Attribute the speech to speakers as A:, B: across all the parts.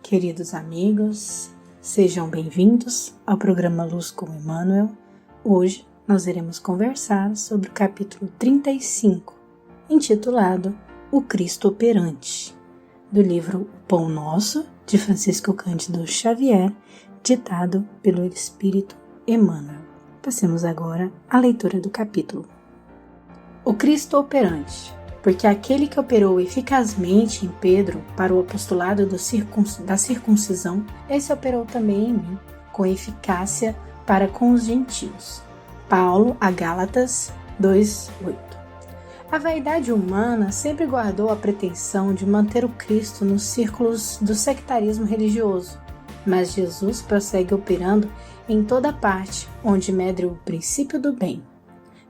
A: Queridos amigos, sejam bem-vindos ao programa Luz com Emmanuel. Hoje nós iremos conversar sobre o capítulo 35, intitulado O Cristo Operante, do livro O Pão Nosso, de Francisco Cândido Xavier, ditado pelo Espírito Emmanuel. Passemos agora à leitura do capítulo. O Cristo Operante, porque aquele que operou eficazmente em Pedro para o apostolado da circuncisão, esse operou também em mim, com eficácia para com os gentios. Paulo a Gálatas 2:8. A vaidade humana sempre guardou a pretensão de manter o Cristo nos círculos do sectarismo religioso, mas Jesus prossegue operando em toda parte onde medre o princípio do bem.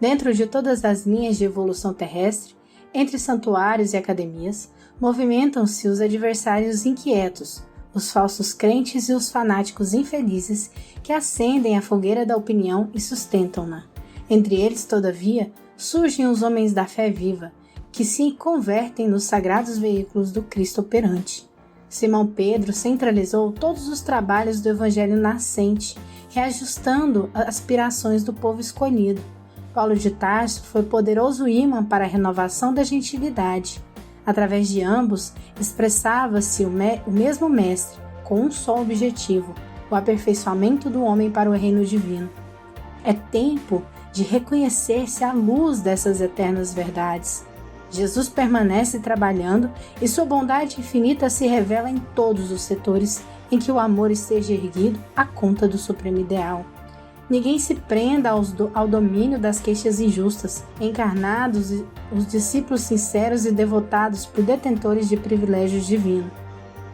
A: Dentro de todas as linhas de evolução terrestre, entre santuários e academias, movimentam-se os adversários inquietos, os falsos crentes e os fanáticos infelizes que acendem a fogueira da opinião e sustentam-na. Entre eles, todavia, surgem os homens da fé viva, que se convertem nos sagrados veículos do Cristo operante. Simão Pedro centralizou todos os trabalhos do Evangelho nascente, reajustando as aspirações do povo escolhido. Paulo de Tarso foi poderoso ímã para a renovação da gentilidade. Através de ambos, expressava-se o mesmo Mestre, com um só objetivo, o aperfeiçoamento do homem para o reino divino. É tempo de reconhecer-se à luz dessas eternas verdades. Jesus permanece trabalhando e sua bondade infinita se revela em todos os setores em que o amor esteja erguido à conta do supremo ideal. Ninguém se prenda ao domínio das queixas injustas, encarnados os discípulos sinceros e devotados por detentores de privilégios divinos.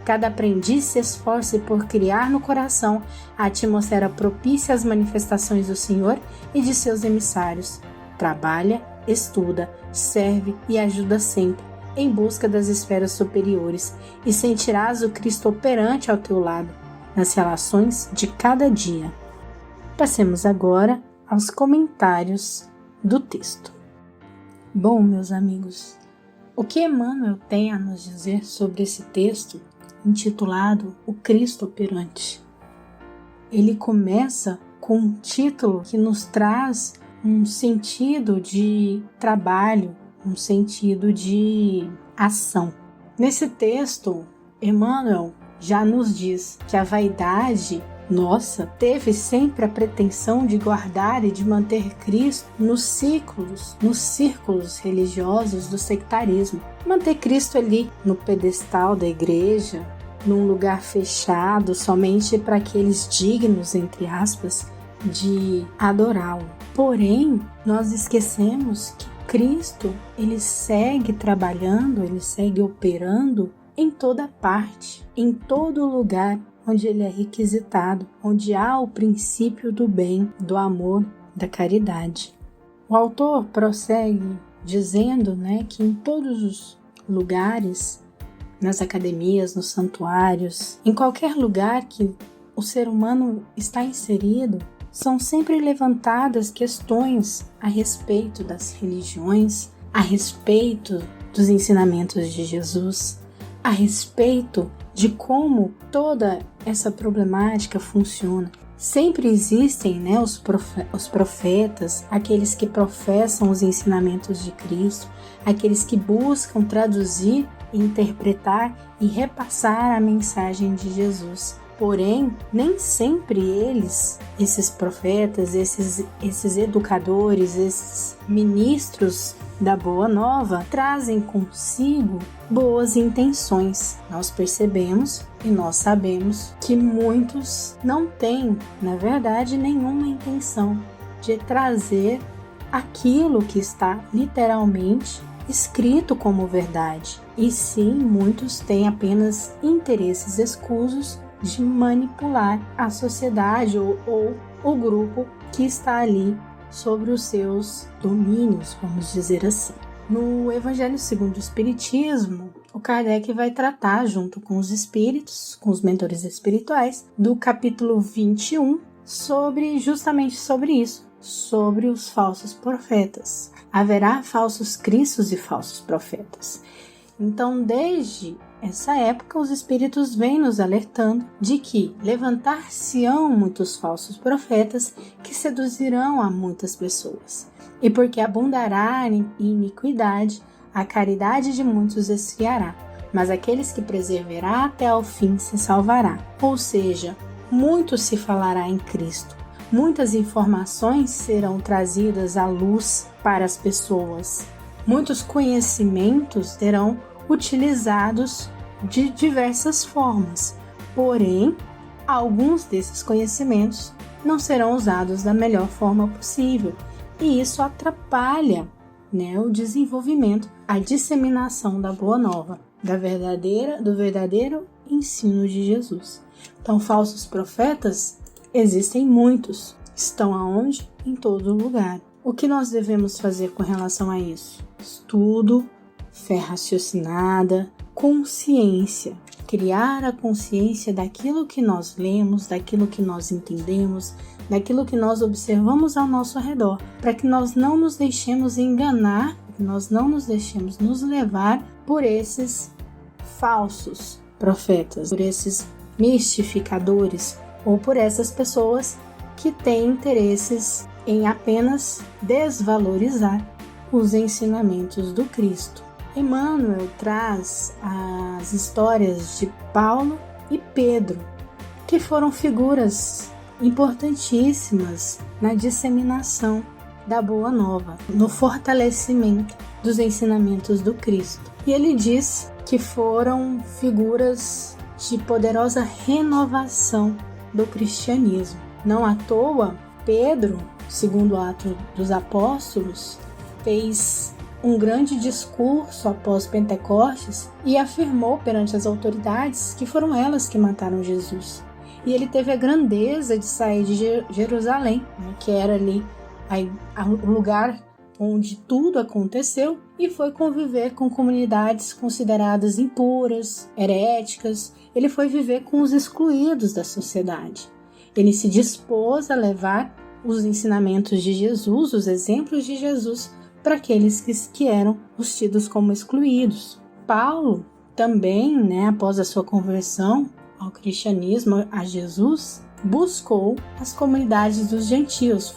A: Cada aprendiz se esforce por criar no coração a atmosfera propícia às manifestações do Senhor e de seus emissários. Trabalha, estuda, serve e ajuda sempre, em busca das esferas superiores, e sentirás o Cristo operante ao teu lado, nas relações de cada dia. Passemos agora aos comentários do texto. Bom, meus amigos, o que Emmanuel tem a nos dizer sobre esse texto intitulado O Cristo Operante? Ele começa com um título que nos traz um sentido de trabalho, um sentido de ação. Nesse texto, Emmanuel já nos diz que a vaidade nossa teve sempre a pretensão de guardar e de manter Cristo nos círculos religiosos do sectarismo. Manter Cristo ali no pedestal da igreja, num lugar fechado somente para aqueles dignos, entre aspas, de adorá-lo. Porém, nós esquecemos que Cristo, ele segue trabalhando, ele segue operando em toda parte, em todo lugar onde ele é requisitado, onde há o princípio do bem, do amor, da caridade. O autor prossegue dizendo, que em todos os lugares, nas academias, nos santuários, em qualquer lugar que o ser humano está inserido, são sempre levantadas questões a respeito das religiões, a respeito dos ensinamentos de Jesus, a respeito de como toda essa problemática funciona. Sempre existem os profetas, aqueles que professam os ensinamentos de Cristo, aqueles que buscam traduzir, interpretar e repassar a mensagem de Jesus. Porém, nem sempre esses profetas, esses educadores, esses ministros da Boa Nova, trazem consigo boas intenções. Nós percebemos e nós sabemos que muitos não têm, na verdade, nenhuma intenção de trazer aquilo que está literalmente escrito como verdade. E sim, muitos têm apenas interesses escusos de manipular a sociedade ou o grupo que está ali sobre os seus domínios, vamos dizer assim. No Evangelho segundo o Espiritismo, o Kardec vai tratar, junto com os espíritos, com os mentores espirituais, do capítulo 21, justamente sobre isso, sobre os falsos profetas. Haverá falsos cristos e falsos profetas. Então, desde essa época, os Espíritos vêm nos alertando de que levantar-se-ão muitos falsos profetas que seduzirão a muitas pessoas. E porque abundará em iniquidade, a caridade de muitos esfriará, mas aqueles que perseverar até ao fim se salvará. Ou seja, muito se falará em Cristo. Muitas informações serão trazidas à luz para as pessoas. Muitos conhecimentos serão utilizados de diversas formas. Porém, alguns desses conhecimentos não serão usados da melhor forma possível. E isso atrapalha, o desenvolvimento, a disseminação da Boa Nova, do verdadeiro ensino de Jesus. Então, falsos profetas existem muitos. Estão aonde? Em todo lugar. O que nós devemos fazer com relação a isso? Estudo, fé raciocinada, consciência. Criar a consciência daquilo que nós lemos, daquilo que nós entendemos, daquilo que nós observamos ao nosso redor, para que nós não nos deixemos enganar, que nós não nos deixemos nos levar por esses falsos profetas, por esses mistificadores ou por essas pessoas que têm interesses em apenas desvalorizar os ensinamentos do Cristo. Emmanuel traz as histórias de Paulo e Pedro, que foram figuras importantíssimas na disseminação da Boa Nova, no fortalecimento dos ensinamentos do Cristo. E ele diz que foram figuras de poderosa renovação do cristianismo. Não à toa, Pedro, segundo ato dos apóstolos, fez um grande discurso após Pentecostes e afirmou perante as autoridades que foram elas que mataram Jesus. E ele teve a grandeza de sair de Jerusalém, que era ali o lugar onde tudo aconteceu, e foi conviver com comunidades consideradas impuras, heréticas. Ele foi viver com os excluídos da sociedade. Ele se dispôs a levar os ensinamentos de Jesus, os exemplos de Jesus, para aqueles que eram os tidos como excluídos. Paulo também, após a sua conversão ao cristianismo, a Jesus, buscou as comunidades dos gentios,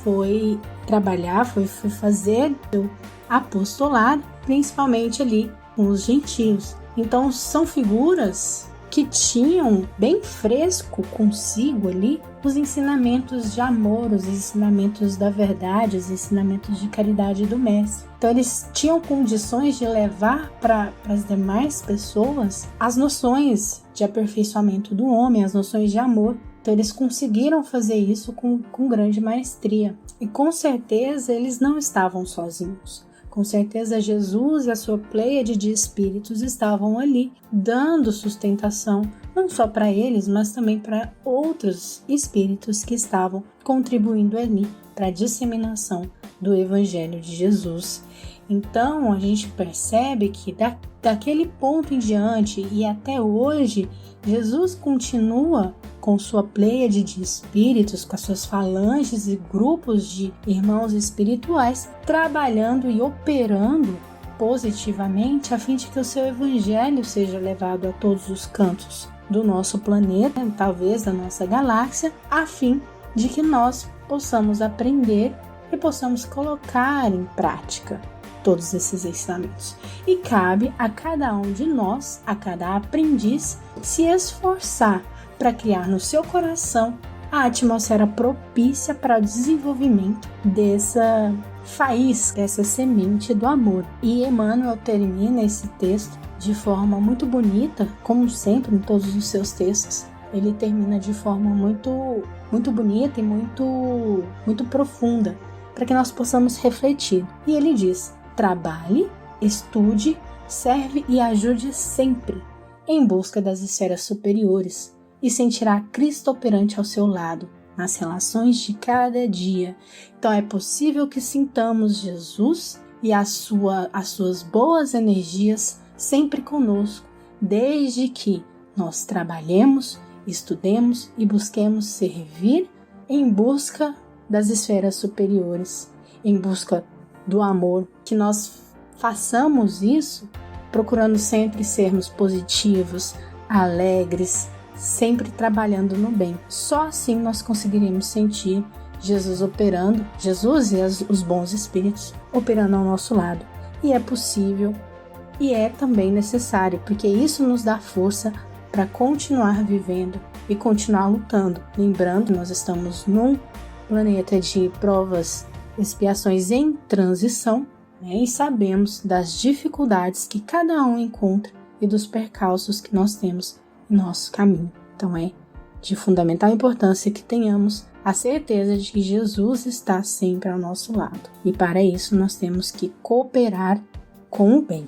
A: foi trabalhar, foi fazer o apostolado, principalmente ali com os gentios. Então são figuras que tinham bem fresco consigo ali os ensinamentos de amor, os ensinamentos da verdade, os ensinamentos de caridade do Mestre. Então eles tinham condições de levar para as demais pessoas as noções de aperfeiçoamento do homem, as noções de amor. Então eles conseguiram fazer isso com grande maestria. E com certeza eles não estavam sozinhos. Com certeza Jesus e a sua pleiade de espíritos estavam ali, dando sustentação, não só para eles, mas também para outros espíritos que estavam contribuindo ali para a disseminação do Evangelho de Jesus. Então a gente percebe que daquele ponto em diante e até hoje, Jesus continua com sua pleiade de espíritos, com as suas falanges e grupos de irmãos espirituais, trabalhando e operando positivamente a fim de que o seu evangelho seja levado a todos os cantos do nosso planeta, talvez da nossa galáxia, a fim de que nós possamos aprender e possamos colocar em prática todos esses ensinamentos. E cabe a cada um de nós, a cada aprendiz, se esforçar para criar no seu coração a atmosfera propícia para o desenvolvimento dessa faísca, dessa semente do amor. E Emmanuel termina esse texto de forma muito bonita, como sempre em todos os seus textos. Ele termina de forma muito bonita e muito profunda, para que nós possamos refletir. E ele diz: trabalhe, estude, serve e ajude sempre, em busca das esferas superiores, e sentirá Cristo operante ao seu lado, nas relações de cada dia. Então é possível que sintamos Jesus e as suas boas energias sempre conosco, desde que nós trabalhemos, estudemos e busquemos servir em busca das esferas superiores, em busca do amor, que nós façamos isso procurando sempre sermos positivos, alegres, sempre trabalhando no bem. Só assim nós conseguiremos sentir Jesus operando, Jesus e os bons espíritos operando ao nosso lado. E é possível e é também necessário, porque isso nos dá força para continuar vivendo e continuar lutando. Lembrando que nós estamos num planeta de provas, expiações em transição, né? E sabemos das dificuldades que cada um encontra e dos percalços que nós temos em nosso caminho. Então é de fundamental importância que tenhamos a certeza de que Jesus está sempre ao nosso lado. E para isso nós temos que cooperar com o bem.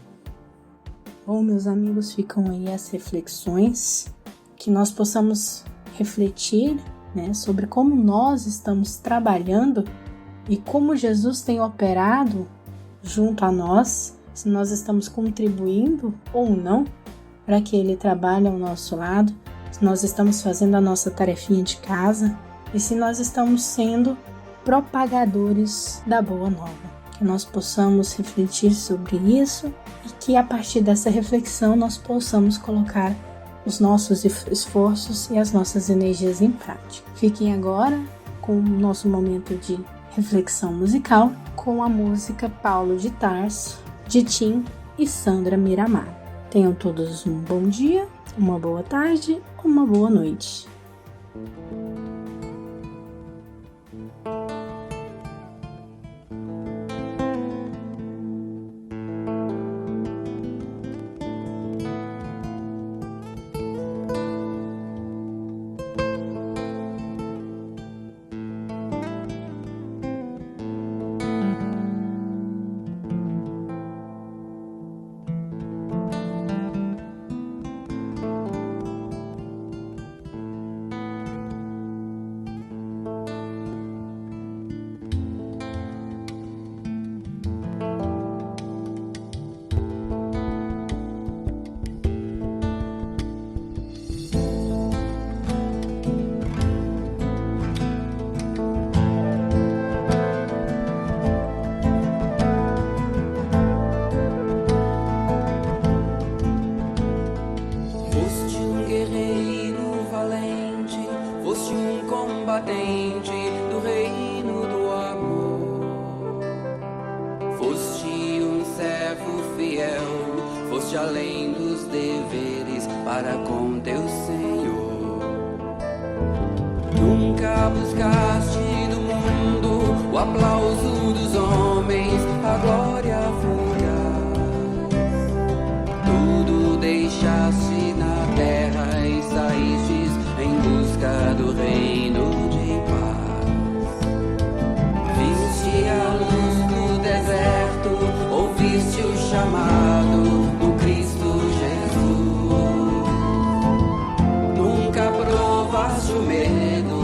A: Bom, meus amigos, ficam aí as reflexões, que nós possamos refletir, né, sobre como nós estamos trabalhando e como Jesus tem operado junto a nós, se nós estamos contribuindo ou não para que Ele trabalhe ao nosso lado, se nós estamos fazendo a nossa tarefinha de casa e se nós estamos sendo propagadores da Boa Nova. Que nós possamos refletir sobre isso e que a partir dessa reflexão nós possamos colocar os nossos esforços e as nossas energias em prática. Fiquem agora com o nosso momento de reflexão musical com a música Paulo de Tarso, de Tim e Sandra Miramar. Tenham todos um bom dia, uma boa tarde, uma boa noite.
B: Do reino do amor, foste um servo fiel, foste além dos deveres para com teu Senhor. Nunca buscaste do mundo o aplauso dos homens, a glória fugaz. Tudo deixaste na terra e saístes em busca do reino de paz. Viste a luz do deserto, ouviste o chamado do Cristo Jesus. Nunca provaste o medo,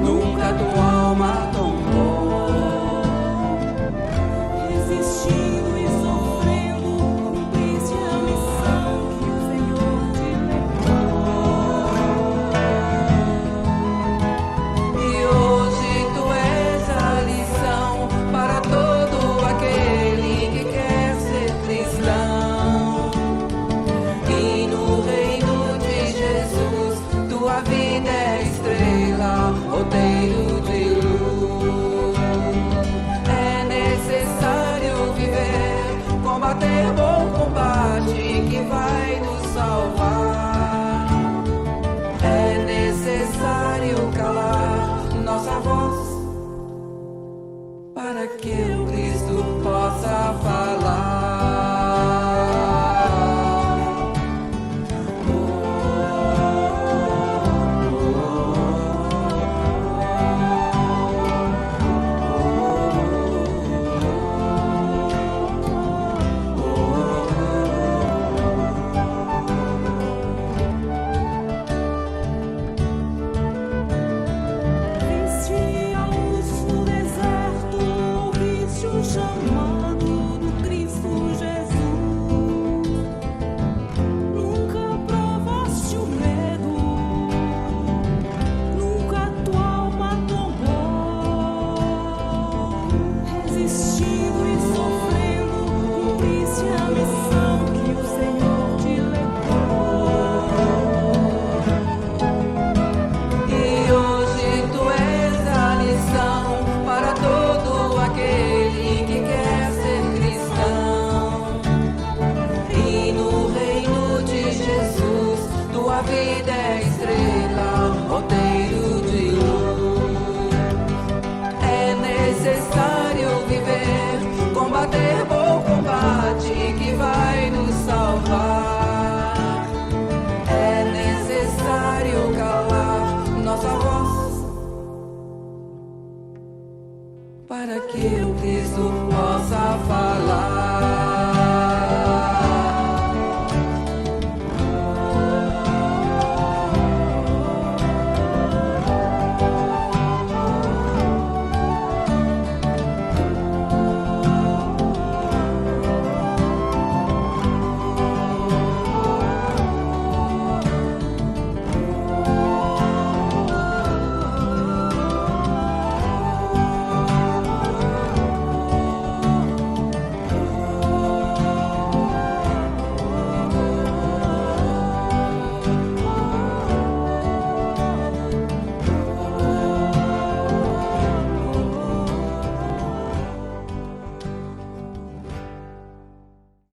B: nunca tua alma tombou. Resistindo e sofrendo, cumpriste a missão que o Senhor te levou. E hoje tu és a lição para todo aquele que quer ser cristão. E no reino de Jesus tua vida é estrela, roteiro de luz. É necessário viver, combater bom combate que vai nos salvar. É necessário calar nossa voz para que o Cristo possa falar. Viste a luz no deserto, ouviste para que o Cristo possa falar.